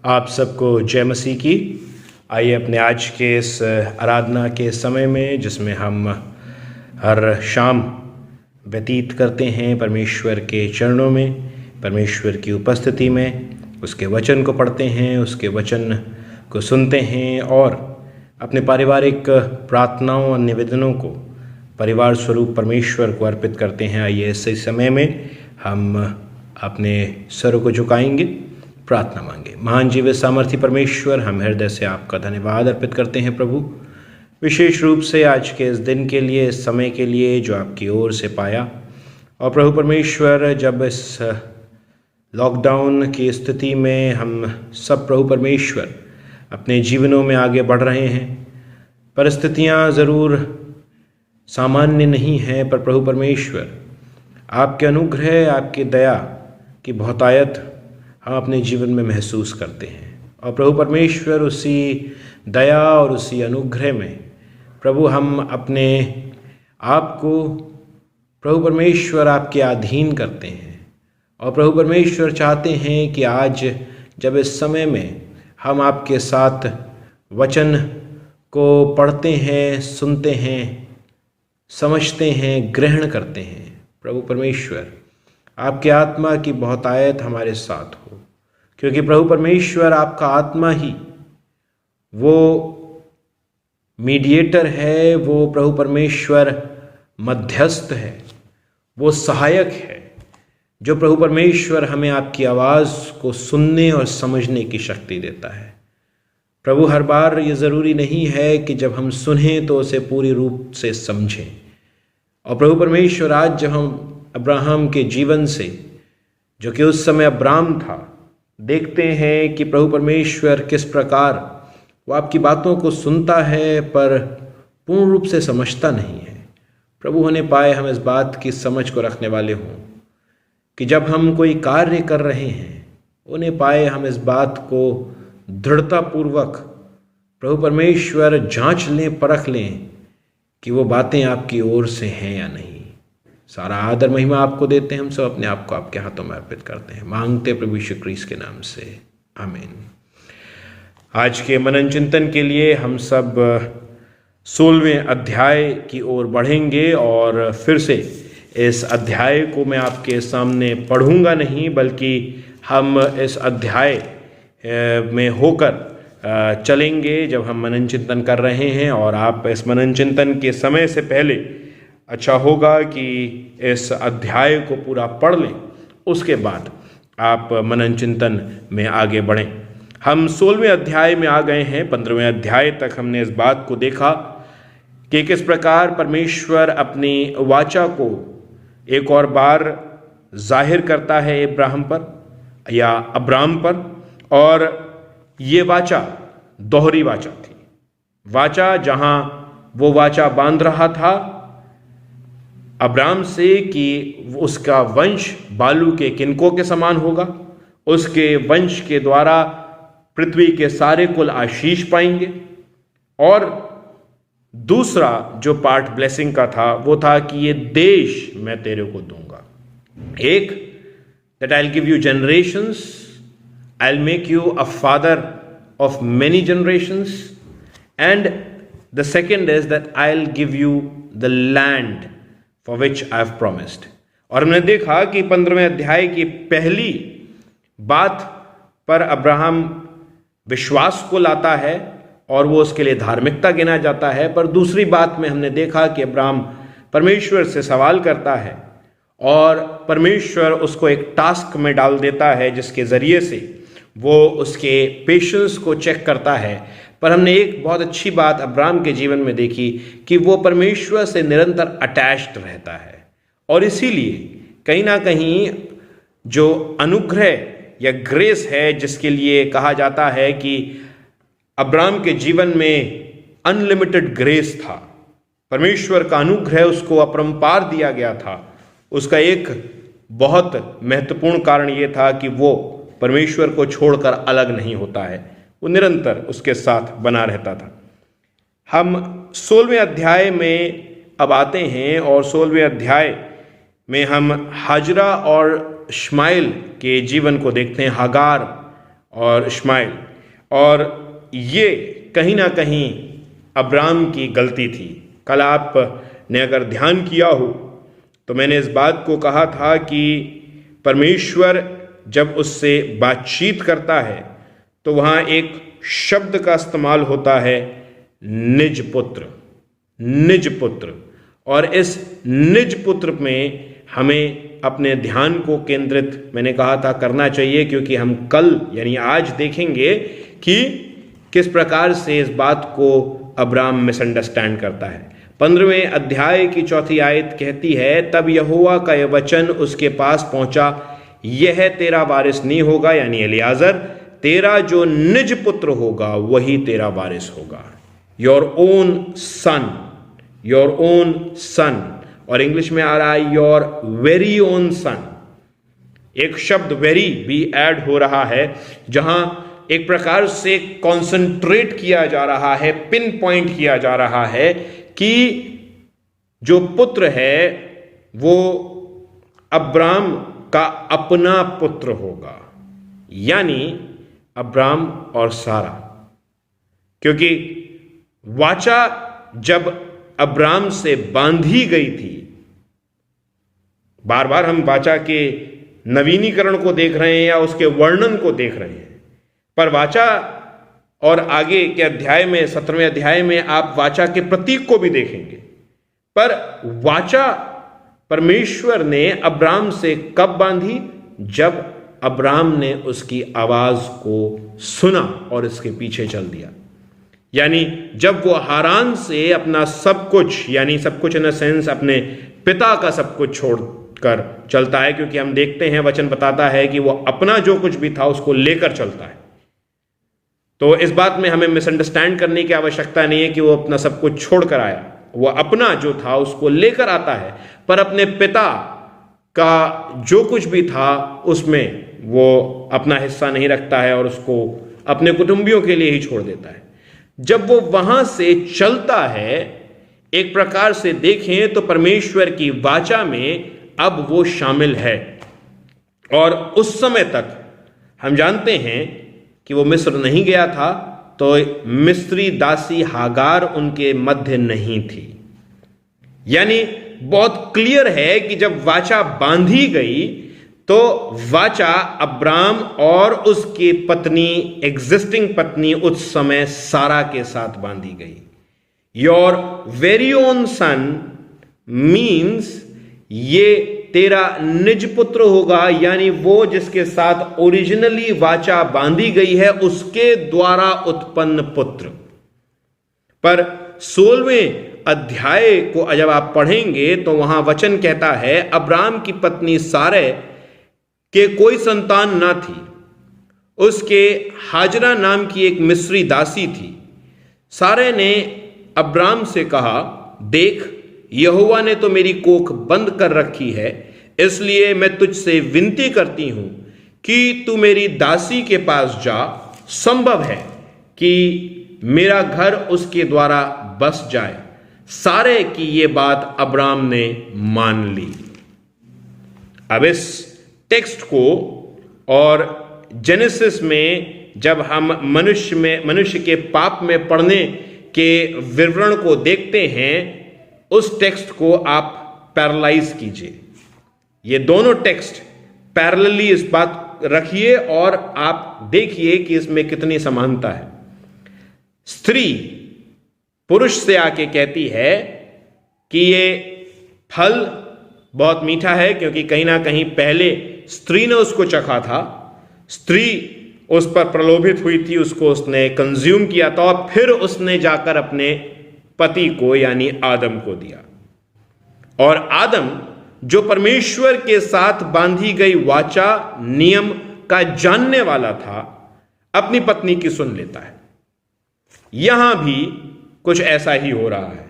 आप सबको जय मसीह की। आइए अपने आज के इस आराधना के समय में, जिसमें हम हर शाम व्यतीत करते हैं परमेश्वर के चरणों में, परमेश्वर की उपस्थिति में, उसके वचन को पढ़ते हैं, उसके वचन को सुनते हैं और अपने पारिवारिक प्रार्थनाओं और निवेदनों को परिवार स्वरूप परमेश्वर को अर्पित करते हैं। आइए इस समय में हम अपने सरों को झुकाएंगे, प्रार्थना मांगे। महान जीवित सामर्थी परमेश्वर, हम हृदय से आपका धन्यवाद अर्पित करते हैं प्रभु, विशेष रूप से आज के इस दिन के लिए, इस समय के लिए जो आपकी ओर से पाया। और प्रभु परमेश्वर, जब इस लॉकडाउन की स्थिति में हम सब प्रभु परमेश्वर अपने जीवनों में आगे बढ़ रहे हैं, परिस्थितियां ज़रूर सामान्य नहीं हैं, पर प्रभु परमेश्वर आपके अनुग्रह, आपकी दया की बहुतायत हम अपने जीवन में महसूस करते हैं। और प्रभु परमेश्वर उसी दया और उसी अनुग्रह में प्रभु हम अपने आप को प्रभु परमेश्वर आपके अधीन करते हैं। और प्रभु परमेश्वर चाहते हैं कि आज जब इस समय में हम आपके साथ वचन को पढ़ते हैं, सुनते हैं, समझते हैं, ग्रहण करते हैं, प्रभु परमेश्वर आपके आत्मा की बहुतायत हमारे साथ हो, क्योंकि प्रभु परमेश्वर आपका आत्मा ही वो मीडिएटर है, वो प्रभु परमेश्वर मध्यस्थ है, वो सहायक है, जो प्रभु परमेश्वर हमें आपकी आवाज़ को सुनने और समझने की शक्ति देता है। प्रभु, हर बार ये ज़रूरी नहीं है कि जब हम सुनें तो उसे पूरी रूप से समझें। और प्रभु परमेश्वर, आज जब हम अब्राहम के जीवन से, जो कि उस समय अब्राम था, देखते हैं कि प्रभु परमेश्वर किस प्रकार वो आपकी बातों को सुनता है पर पूर्ण रूप से समझता नहीं है। प्रभु, होने पाए हम इस बात की समझ को रखने वाले हों कि जब हम कोई कार्य कर रहे हैं, उन्हें पाए हम इस बात को दृढ़तापूर्वक प्रभु परमेश्वर जांच लें, परख लें कि वो बातें आपकी ओर से हैं या नहीं। सारा आदर महिमा आपको देते हैं, हम सब अपने आप को आपके हाथों में अर्पित करते हैं, मांगते प्रभु यीशु क्रिस्त के नाम से, आमीन। आज के मनन चिंतन के लिए हम सब 16वें अध्याय की ओर बढ़ेंगे और फिर से इस अध्याय को मैं आपके सामने पढ़ूंगा नहीं, बल्कि हम इस अध्याय में होकर चलेंगे जब हम मनन चिंतन कर रहे हैं। और आप इस मनन चिंतन के समय से पहले अच्छा होगा कि इस अध्याय को पूरा पढ़ लें, उसके बाद आप मनन चिंतन में आगे बढ़ें। हम 16वें अध्याय में आ गए हैं। 15वें अध्याय तक हमने इस बात को देखा कि किस प्रकार परमेश्वर अपनी वाचा को एक और बार जाहिर करता है अब्राहम पर या अब्राम पर। और ये वाचा दोहरी वाचा थी। वाचा जहां वो वाचा बांध रहा था अब्राम से कि उसका वंश बालू के किनकों के समान होगा, उसके वंश के द्वारा पृथ्वी के सारे कुल आशीष पाएंगे। और दूसरा जो पार्ट ब्लेसिंग का था वो था कि ये देश मैं तेरे को दूंगा। एक, that I will give you generations, I will make you a father of many generations, and the second is that I will give you the land for which I have promised। और हमने देखा कि 15वें अध्याय की पहली बात पर Abraham विश्वास को लाता है और वो उसके लिए धार्मिकता गिना जाता है। पर दूसरी बात में हमने देखा कि अब्राहम परमेश्वर से सवाल करता है और परमेश्वर उसको एक टास्क में डाल देता है, जिसके ज़रिए से वो उसके पेशेंस को चेक करता है। पर हमने एक बहुत अच्छी बात अब्राहम के जीवन में देखी कि वो परमेश्वर से निरंतर अटैच्ड रहता है। और इसीलिए कहीं ना कहीं जो अनुग्रह या ग्रेस है, जिसके लिए कहा जाता है कि अब्राहम के जीवन में अनलिमिटेड ग्रेस था, परमेश्वर का अनुग्रह उसको अपरंपार दिया गया था, उसका एक बहुत महत्वपूर्ण कारण ये था कि वो परमेश्वर को छोड़कर अलग नहीं होता है, वो निरंतर उसके साथ बना रहता था। हम 16वें अध्याय में अब आते हैं और 16वें अध्याय में हम हाजरा और इश्माइल के जीवन को देखते हैं, हागार और इश्माइल, और ये कहीं ना कहीं अब्राम की गलती थी। कल आपने अगर ध्यान किया हो तो मैंने इस बात को कहा था कि परमेश्वर जब उससे बातचीत करता है तो वहाँ एक शब्द का इस्तेमाल होता है, निज पुत्र, निज पुत्र। और इस निज पुत्र में हमें अपने ध्यान को केंद्रित, मैंने कहा था, करना चाहिए, क्योंकि हम कल यानी आज देखेंगे कि किस प्रकार से इस बात को अब्राम मिसअंडरस्टैंड करता है। 15वें अध्याय की 4 आयत कहती है, तब यहोवा का यह वचन उसके पास पहुंचा, यह तेरा वारिस नहीं होगा, यानी एलियाजर, तेरा जो निज पुत्र होगा वही तेरा वारिस होगा। Your own son, your own son, और इंग्लिश में आ रहा है योर वेरी ओन सन। एक शब्द वेरी भी ऐड हो रहा है, जहां एक प्रकार से कॉन्सेंट्रेट किया जा रहा है, पिन पॉइंट किया जा रहा है कि जो पुत्र है वो अब्राम का अपना पुत्र होगा, यानी अब्राम और सारा। क्योंकि वाचा जब अब्राम से बांधी गई थी, बार बार हम वाचा के नवीनीकरण को देख रहे हैं या उसके वर्णन को देख रहे हैं, पर वाचा, और आगे के अध्याय में 17वें अध्याय में आप वाचा के प्रतीक को भी देखेंगे। पर वाचा परमेश्वर ने अब्राम से कब बांधी? जब अब्राम ने उसकी आवाज को सुना और इसके पीछे चल दिया। यानी जब वो हारान से अपना सब कुछ, यानी सब कुछ इन अ सेंस अपने पिता का सब कुछ छोड़कर चलता है, क्योंकि हम देखते हैं वचन बताता है कि वो अपना जो कुछ भी था उसको लेकर चलता है। तो इस बात में हमें मिसअंडरस्टैंड करने की आवश्यकता नहीं है कि वो अपना सब कुछ छोड़कर आया, वो अपना जो था उसको लेकर आता है, पर अपने पिता का जो कुछ भी था उसमें वो अपना हिस्सा नहीं रखता है और उसको अपने कुटुंबियों के लिए ही छोड़ देता है। जब वो वहां से चलता है, एक प्रकार से देखें तो परमेश्वर की वाचा में अब वो शामिल है। और उस समय तक हम जानते हैं कि वो मिस्र नहीं गया था, तो मिस्री दासी हागार उनके मध्य नहीं थी। यानी बहुत क्लियर है कि जब वाचा बांधी गई तो वाचा अब्राम और उसकी पत्नी, एग्जिस्टिंग पत्नी उस समय सारा के साथ बांधी गई। Your very own son means ये तेरा निज पुत्र होगा, यानी वो जिसके साथ ओरिजिनली वाचा बांधी गई है उसके द्वारा उत्पन्न पुत्र। पर 16वें अध्याय को जब आप पढ़ेंगे तो वहां वचन कहता है, अब्राम की पत्नी सारे के कोई संतान ना थी, उसके हाजरा नाम की एक मिस्री दासी थी। सारे ने अब्राम से कहा, देख यहोवा ने तो मेरी कोख बंद कर रखी है, इसलिए मैं तुझसे विनती करती हूं कि तू मेरी दासी के पास जा, संभव है कि मेरा घर उसके द्वारा बस जाए। सारे की ये बात अब्राम ने मान ली। अब इस टेक्स्ट को और जेनेसिस में जब हम मनुष्य के पाप में पड़ने के विवरण को देखते हैं, उस टेक्स्ट को आप पैरलाइज कीजिए। ये दोनों टेक्स्ट पैरेलली इस बात रखिए और आप देखिए कि इसमें कितनी समानता है। स्त्री पुरुष से आके कहती है कि ये फल बहुत मीठा है, क्योंकि कहीं ना कहीं पहले स्त्री ने उसको चखा था, स्त्री उस पर प्रलोभित हुई थी, उसको उसने कंज्यूम किया था और फिर उसने जाकर अपने पति को यानी आदम को दिया। और आदम जो परमेश्वर के साथ बांधी गई वाचा नियम का जानने वाला था, अपनी पत्नी की सुन लेता है। यहां भी कुछ ऐसा ही हो रहा है।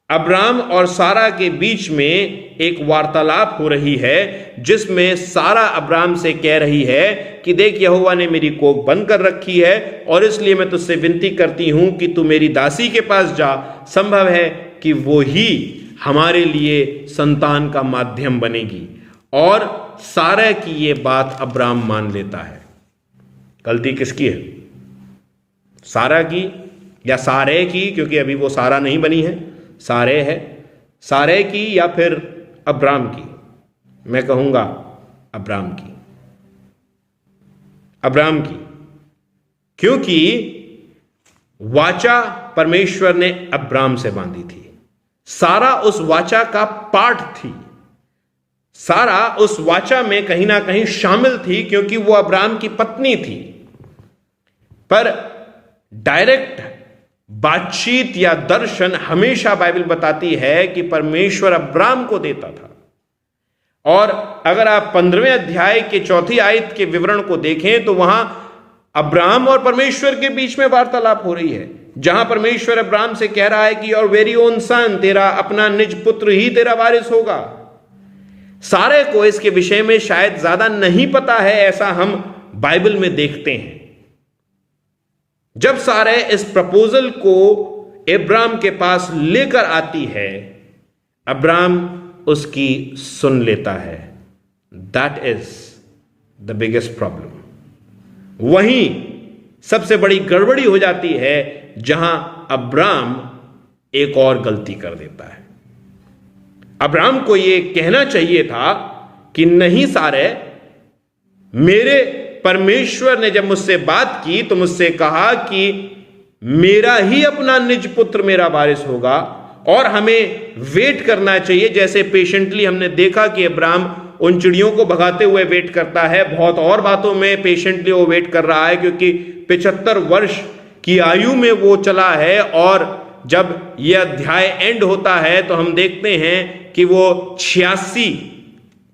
अब्राम और सारा के बीच में एक वार्तालाप हो रही है, जिसमें सारा अब्राम से कह रही है कि देख यहोवा ने मेरी कोख बंद कर रखी है और इसलिए मैं तुझसे विनती करती हूं कि तू मेरी दासी के पास जा, संभव है कि वो ही हमारे लिए संतान का माध्यम बनेगी। और सारा की ये बात अब्राम मान लेता है। गलती किसकी है? सारा की या सारे की, क्योंकि अभी वो सारा नहीं बनी है, सारे है। सारे की या फिर अब्राम की? मैं कहूंगा अब्राम की। अब्राम की, क्योंकि वाचा परमेश्वर ने अब्राम से बांधी थी। सारा उस वाचा का पार्ट थी। सारा उस वाचा में कहीं ना कहीं शामिल थी, क्योंकि वो अब्राम की पत्नी थी। पर डायरेक्ट बातचीत या दर्शन हमेशा बाइबल बताती है कि परमेश्वर अब्राम को देता था। और अगर आप 15वें अध्याय के 4ठी आयत के विवरण को देखें तो वहां अब्राम और परमेश्वर के बीच में वार्तालाप हो रही है, जहां परमेश्वर अब्राम से कह रहा है कि योर वेरी ओन सन, तेरा अपना निज पुत्र ही तेरा वारिस होगा। सारे को इसके विषय में शायद ज्यादा नहीं पता है, ऐसा हम बाइबल में देखते हैं। जब सारे इस प्रपोजल को अब्राम के पास लेकर आती है, अब्राम उसकी सुन लेता है। That is the biggest problem. वहीं सबसे बड़ी गड़बड़ी हो जाती है, जहां अब्राम एक और गलती कर देता है। अब्राम को यह कहना चाहिए था कि नहीं सारे, मेरे परमेश्वर ने जब मुझसे बात की तो मुझसे कहा कि मेरा ही अपना निज पुत्र मेरा वारिस होगा, और हमें वेट करना चाहिए। जैसे पेशेंटली हमने देखा कि अब्राम उन चिड़ियों को भगाते हुए वेट करता है, बहुत और बातों में पेशेंटली वो वेट कर रहा है, क्योंकि 75 वर्ष की आयु में वो चला है। और जब यह अध्याय एंड होता है तो हम देखते हैं कि वो 86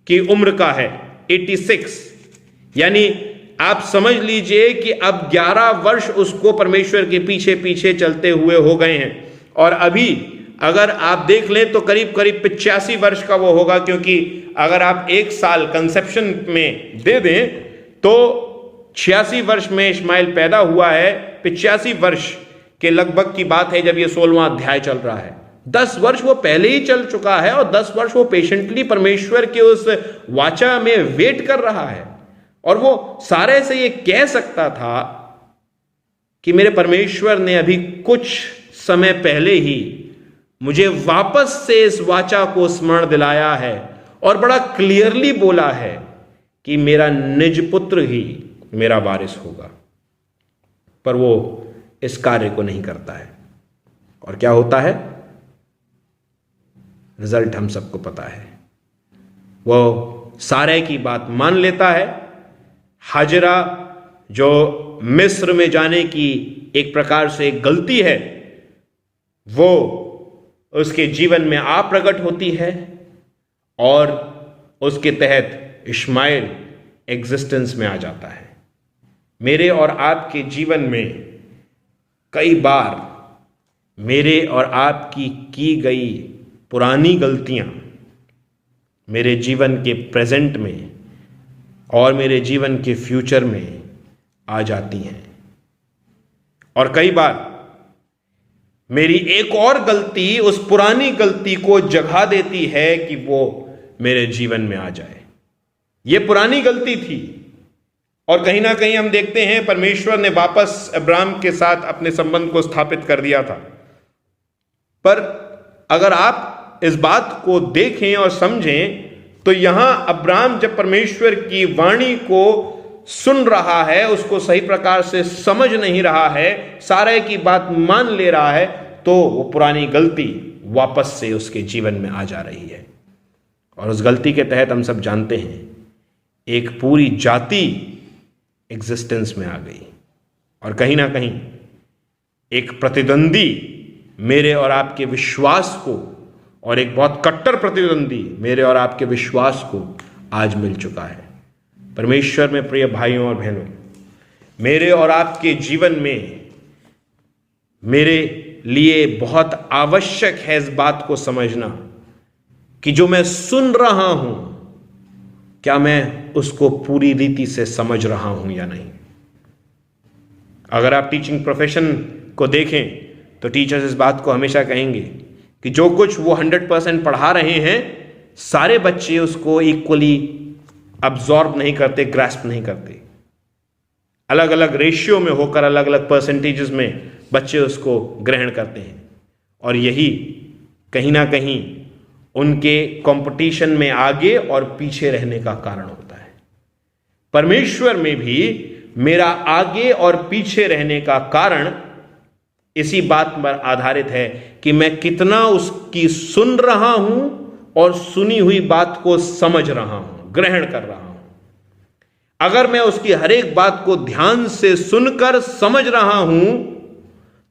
की उम्र का है, 86। यानी आप समझ लीजिए कि अब 11 वर्ष उसको परमेश्वर के पीछे पीछे चलते हुए हो गए हैं। और अभी अगर आप देख लें तो करीब करीब 85 वर्ष का वो होगा, क्योंकि अगर आप 1 साल कंसेप्शन में दे दें तो 86 वर्ष में इस्माइल पैदा हुआ है। 85 वर्ष के लगभग की बात है जब ये 16वां अध्याय चल रहा है। 10 वर्ष वो पहले ही चल चुका है, और 10 वर्ष वो पेशेंटली परमेश्वर के उस वाचा में वेट कर रहा है। और वो सारे से ये कह सकता था कि मेरे परमेश्वर ने अभी कुछ समय पहले ही मुझे वापस से इस वाचा को स्मरण दिलाया है, और बड़ा क्लियरली बोला है कि मेरा निज पुत्र ही मेरा वारिस होगा। पर वो इस कार्य को नहीं करता है, और क्या होता है? रिजल्ट हम सबको पता है। वो सारे की बात मान लेता है। हाजरा, जो मिस्र में जाने की एक प्रकार से गलती है, वो उसके जीवन में आ प्रकट होती है, और उसके तहत इश्माइल एग्जिस्टेंस में आ जाता है। मेरे और आपके जीवन में कई बार मेरे और आपकी की गई पुरानी गलतियां मेरे जीवन के प्रेजेंट में और मेरे जीवन के फ्यूचर में आ जाती हैं। और कई बार मेरी एक और गलती उस पुरानी गलती को जगा देती है कि वो मेरे जीवन में आ जाए। ये पुरानी गलती थी, और कहीं ना कहीं हम देखते हैं परमेश्वर ने वापस अब्राम के साथ अपने संबंध को स्थापित कर दिया था। पर अगर आप इस बात को देखें और समझें तो यहां अब्राम जब परमेश्वर की वाणी को सुन रहा है, उसको सही प्रकार से समझ नहीं रहा है, सारे की बात मान ले रहा है, तो वो पुरानी गलती वापस से उसके जीवन में आ जा रही है। और उस गलती के तहत हम सब जानते हैं एक पूरी जाति एग्जिस्टेंस में आ गई, और कहीं ना कहीं एक प्रतिद्वंदी मेरे और आपके विश्वास को, और एक बहुत कट्टर प्रतिद्वंदी मेरे और आपके विश्वास को आज मिल चुका है। परमेश्वर में प्रिय भाइयों और बहनों, मेरे और आपके जीवन में मेरे लिए बहुत आवश्यक है इस बात को समझना कि जो मैं सुन रहा हूं, क्या मैं उसको पूरी रीति से समझ रहा हूं या नहीं। अगर आप टीचिंग प्रोफेशन को देखें तो टीचर्स इस बात को हमेशा कहेंगे कि जो कुछ वो 100% पढ़ा रहे हैं, सारे बच्चे उसको इक्वली अब्जॉर्ब नहीं करते, ग्रास्प नहीं करते। अलग अलग रेशियो में होकर, अलग अलग परसेंटेजेस में बच्चे उसको ग्रहण करते हैं, और यही कहीं ना कहीं उनके कंपटीशन में आगे और पीछे रहने का कारण होता है। परमेश्वर में भी मेरा आगे और पीछे रहने का कारण इसी बात पर आधारित है कि मैं कितना उसकी सुन रहा हूं और सुनी हुई बात को समझ रहा हूं, ग्रहण कर रहा हूं। अगर मैं उसकी हर एक बात को ध्यान से सुनकर समझ रहा हूं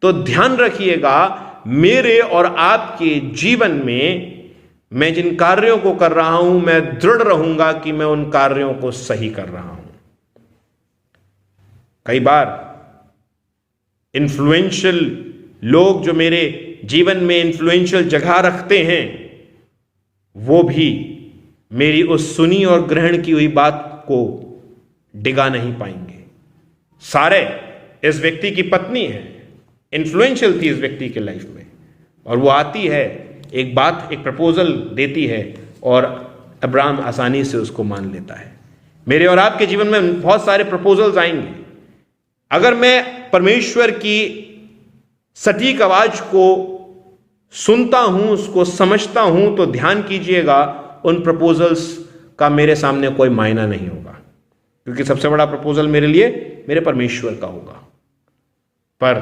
तो ध्यान रखिएगा, मेरे और आपके जीवन में मैं जिन कार्यों को कर रहा हूं, मैं दृढ़ रहूंगा कि मैं उन कार्यों को सही कर रहा हूं। कई बार इन्फ्लुएंशियल लोग जो मेरे जीवन में इन्फ्लुएंशियल जगह रखते हैं, वो भी मेरी उस सुनी और ग्रहण की हुई बात को डिगा नहीं पाएंगे। सारे इस व्यक्ति की पत्नी है, इन्फ्लुएंशियल थी इस व्यक्ति के लाइफ में, और वो आती है, एक बात, एक प्रपोजल देती है, और अब्राहम आसानी से उसको मान लेता है। मेरे और आपके जीवन में बहुत सारे प्रपोजल्स आएंगे। अगर मैं परमेश्वर की सटीक आवाज को सुनता हूं, उसको समझता हूं, तो ध्यान कीजिएगा, उन प्रपोजल्स का मेरे सामने कोई मायना नहीं होगा, क्योंकि सबसे बड़ा प्रपोजल मेरे लिए मेरे परमेश्वर का होगा। पर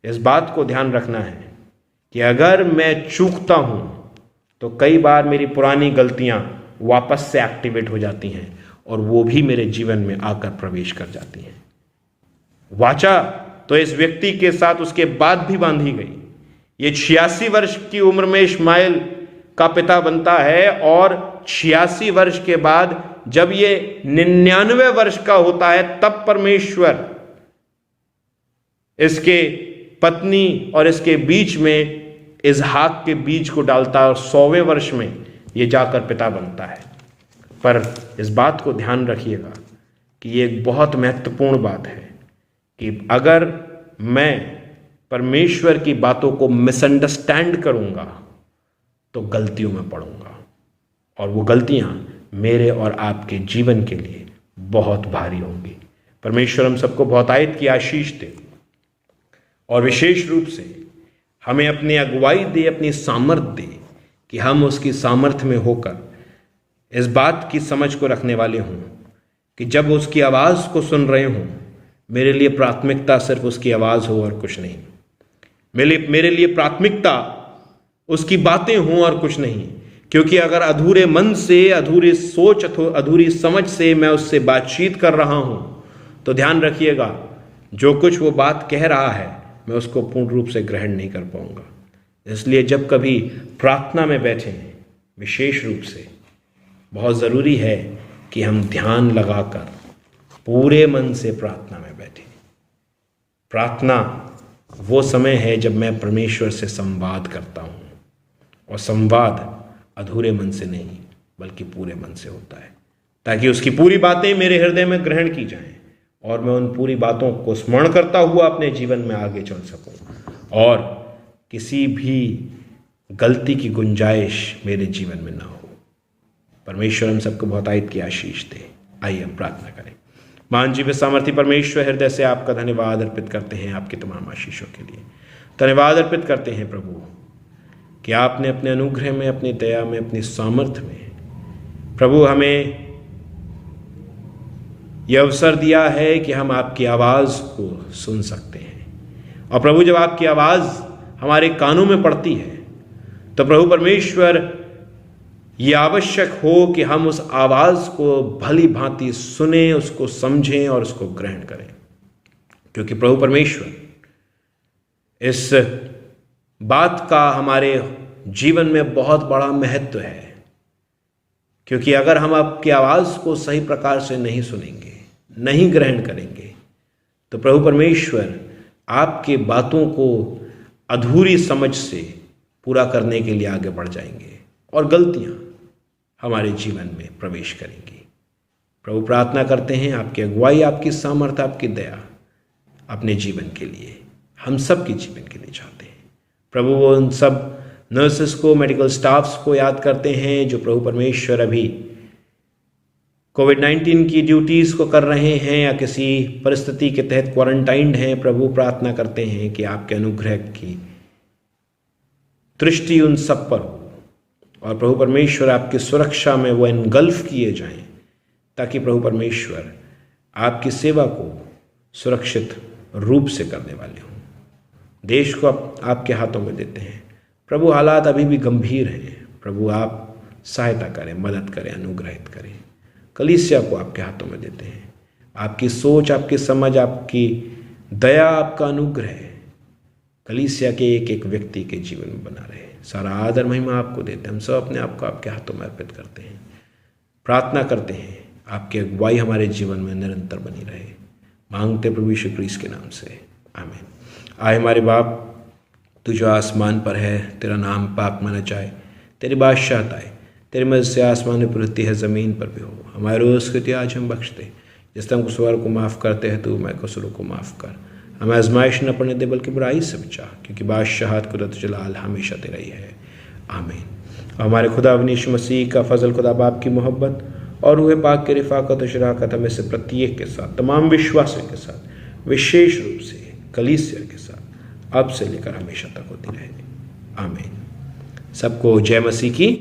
इस बात को ध्यान रखना है कि अगर मैं चूकता हूं तो कई बार मेरी पुरानी गलतियां वापस से एक्टिवेट हो जाती हैं और वो भी मेरे जीवन में आकर प्रवेश कर जाती हैं। वाचा तो इस व्यक्ति के साथ उसके बाद भी बांधी गई। ये 86 वर्ष की उम्र में इश्माएल का पिता बनता है, और 86 वर्ष के बाद जब ये 99 वर्ष का होता है, तब परमेश्वर इसके पत्नी और इसके बीच में इसहाक के बीज को डालता है, और 100वें वर्ष में ये जाकर पिता बनता है। पर इस बात को ध्यान रखिएगा कि ये एक बहुत महत्वपूर्ण बात है कि अगर मैं परमेश्वर की बातों को मिसअंडरस्टैंड करूंगा तो गलतियों में पड़ूंगा, और वो गलतियां मेरे और आपके जीवन के लिए बहुत भारी होंगी। परमेश्वर हम सबको बहुतायत की आशीष दे, और विशेष रूप से हमें अपनी अगुवाई दे, अपनी सामर्थ दे कि हम उसकी सामर्थ में होकर इस बात की समझ को रखने वाले हों कि जब उसकी आवाज़ को सुन रहे हों, मेरे लिए प्राथमिकता सिर्फ उसकी आवाज़ हो और कुछ नहीं। मेरे लिए प्राथमिकता उसकी बातें हों और कुछ नहीं, क्योंकि अगर अधूरे मन से, अधूरी सोच, अधूरी समझ से मैं उससे बातचीत कर रहा हूं, तो ध्यान रखिएगा, जो कुछ वो बात कह रहा है मैं उसको पूर्ण रूप से ग्रहण नहीं कर पाऊंगा। इसलिए जब कभी प्रार्थना में बैठें, विशेष रूप से बहुत ज़रूरी है कि हम ध्यान लगाकर पूरे मन से प्रार्थना में बैठें। प्रार्थना वो समय है जब मैं परमेश्वर से संवाद करता हूँ, और संवाद अधूरे मन से नहीं बल्कि पूरे मन से होता है, ताकि उसकी पूरी बातें मेरे हृदय में ग्रहण की जाएं और मैं उन पूरी बातों को स्मरण करता हुआ अपने जीवन में आगे चल सकूं, और किसी भी गलती की गुंजाइश मेरे जीवन में ना हो। परमेश्वर हम सबको बहुतायत की आशीष दे। आइए हम प्रार्थना करें। महान जीवित सामर्थी परमेश्वर, हृदय से आपका धन्यवाद अर्पित करते हैं आपकी तमाम आशीषों के लिए। धन्यवाद अर्पित करते हैं प्रभु कि आपने अपने अनुग्रह में, अपनी दया में, अपनी सामर्थ्य में प्रभु हमें यह अवसर दिया है कि हम आपकी आवाज़ को सुन सकते हैं। और प्रभु जब आपकी आवाज़ हमारे कानों में पड़ती है तो प्रभु परमेश्वर ये आवश्यक हो कि हम उस आवाज़ को भली भांति सुने, उसको समझें और उसको ग्रहण करें, क्योंकि प्रभु परमेश्वर इस बात का हमारे जीवन में बहुत बड़ा महत्व है। क्योंकि अगर हम आपकी आवाज़ को सही प्रकार से नहीं सुनेंगे, नहीं ग्रहण करेंगे, तो प्रभु परमेश्वर आपके बातों को अधूरी समझ से पूरा करने के लिए आगे बढ़ जाएंगे और गलतियां हमारे जीवन में प्रवेश करेंगी। प्रभु प्रार्थना करते हैं आपकी अगुवाई, आपकी सामर्थ्य, आपकी दया अपने जीवन के लिए, हम सब के जीवन के लिए चाहते हैं। प्रभु वो उन सब नर्सेस को, मेडिकल स्टाफ्स को याद करते हैं जो प्रभु परमेश्वर अभी कोविड-19 की ड्यूटीज़ को कर रहे हैं या किसी परिस्थिति के तहत क्वारंटाइंड हैं, प्रभु प्रार्थना करते हैं कि आपके अनुग्रह की दृष्टि उन सब पर हो और प्रभु परमेश्वर आपकी सुरक्षा में वो एनगल्फ किए जाएं, ताकि प्रभु परमेश्वर आपकी सेवा को सुरक्षित रूप से करने वाले हों। देश को आपके हाथों में देते हैं प्रभु। हालात अभी भी गंभीर हैं प्रभु, आप सहायता करें, मदद करें, अनुग्रहित करें। कलीसिया को आपके हाथों में देते हैं। आपकी सोच, आपकी समझ, आपकी दया, आपका अनुग्रह कलीसिया के एक एक व्यक्ति के जीवन में बना रहे। सारा आदर महिमा आपको देते हैं। हम सब अपने आप को आपके हाथों में अर्पित करते हैं। प्रार्थना करते हैं आपकी अगुवाई हमारे जीवन में निरंतर बनी रहे। मांगते प्रभु यीशु क्रिस्त के नाम से, आमीन। आए हमारे बाप, तू जो आसमान पर है, तेरा नाम पाक माना जाए, तेरी बादशाहत आए, तेरी मर्ज़ी से आसमान में पृथ्वी है, ज़मीन पर भी हो। हमारे रोज़ की आज हम बख्श दे, जिस तरह हम कुसवार को माफ़ करते हैं, तू मैं कसूरों को माफ़ कर। हमें आजमाइश न पड़ने दे, बल्कि बुराई से बचा, क्योंकि बादशाहत, कुदरत, जलाल हमेशा तेरा ही है, आमीन। हमारे खुदा यीशु मसीह का फजल, खुदा बाप की मोहब्बत और रूह पाक की रिफ़ाकत और शराकत हमें से प्रत्येक के साथ, तमाम विश्वासियों के साथ, विशेष रूप से कलीसिया के साथ अब से लेकर हमेशा तक होती रहे, आमीन। सबको जय मसीह की।